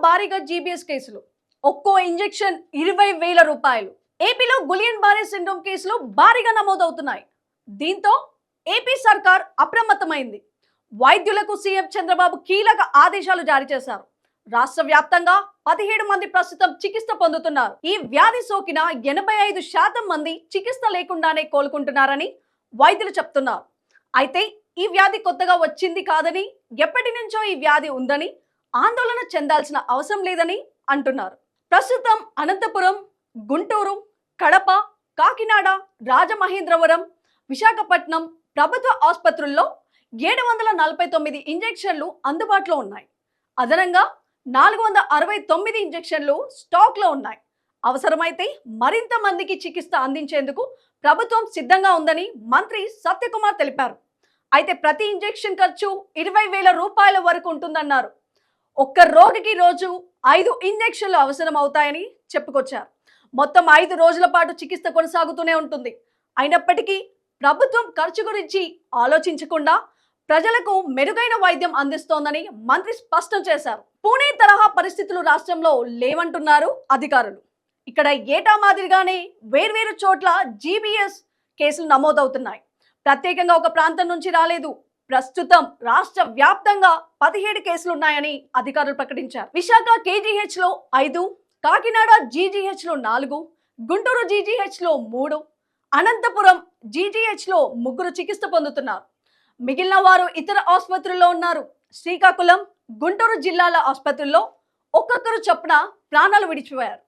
భారీగా జీబీఎస్ కేసులు, ఒక్కో ఇంజెక్షన్ 20,000 రూపాయలు. ఏపీలో గులియన్ బారే సిండ్రోమ్ కేసులు భారీగా నమోదవుతున్నాయి. దీంతో ఏపీ సర్కార్ అప్రమత్తమైంది. వైద్యులకు సీఎం చంద్రబాబు కీలక ఆదేశాలు జారీ చేశారు. రాష్ట్ర వ్యాప్తంగా 17 మంది ప్రస్తుతం చికిత్స పొందుతున్నారు. ఈ వ్యాధి సోకిన 85% మంది చికిత్స లేకుండానే కోలుకుంటున్నారని వైద్యులు చెప్తున్నారు. అయితే ఈ వ్యాధి కొత్తగా వచ్చింది కాదని, ఎప్పటి నుంచో ఈ వ్యాధి ఉందని ఆందోళన చెందాల్సిన అవసరం లేదని అంటున్నారు. ప్రస్తుతం అనంతపురం, గుంటూరు, కడప, కాకినాడ, రాజమహేంద్రవరం, విశాఖపట్నం ప్రభుత్వ ఆసుపత్రుల్లో 749 ఇంజెక్షన్లు అందుబాటులో ఉన్నాయి. అదనంగా 469 ఇంజెక్షన్లు స్టాక్లో ఉన్నాయి. అవసరమైతే మరింత మందికి చికిత్స అందించేందుకు ప్రభుత్వం సిద్ధంగా ఉందని మంత్రి సత్యకుమార్ తెలిపారు. అయితే ప్రతి ఇంజెక్షన్ ఖర్చు 20,000 రూపాయల వరకు ఉంటుందన్నారు. ఒక్క రోగికి రోజు 5 ఇంజెక్షన్లు అవసరం అవుతాయని చెప్పుకొచ్చారు. మొత్తం 5 రోజుల పాటు చికిత్స కొనసాగుతూనే ఉంటుంది. అయినప్పటికీ ప్రభుత్వం ఖర్చు గురించి ఆలోచించకుండా ప్రజలకు మెరుగైన వైద్యం అందిస్తోందని మంత్రి స్పష్టం చేశారు. పూణే తరహా పరిస్థితులు రాష్ట్రంలో లేవంటున్నారు అధికారులు. ఇక్కడ ఏటా మాదిరిగానే వేర్వేరు చోట్ల జీబీఎస్ కేసులు నమోదవుతున్నాయి. ప్రత్యేకంగా ఒక ప్రాంతం నుంచి రాలేదు. ప్రస్తుతం రాష్ట్ర వ్యాప్తంగా 17 కేసులున్నాయని అధికారులు ప్రకటించారు. విశాఖ కేజీహెచ్ లో 5, కాకినాడ జీజీహెచ్ లో 4, గుంటూరు జీజీహెచ్ లో 3, అనంతపురం జీజీహెచ్ లో 3 చికిత్స పొందుతున్నారు. మిగిలిన వారు ఇతర ఆసుపత్రుల్లో ఉన్నారు. శ్రీకాకుళం, గుంటూరు జిల్లాల ఆసుపత్రుల్లో ఒక్కొక్కరు చొప్పున ప్రాణాలు విడిచిపోయారు.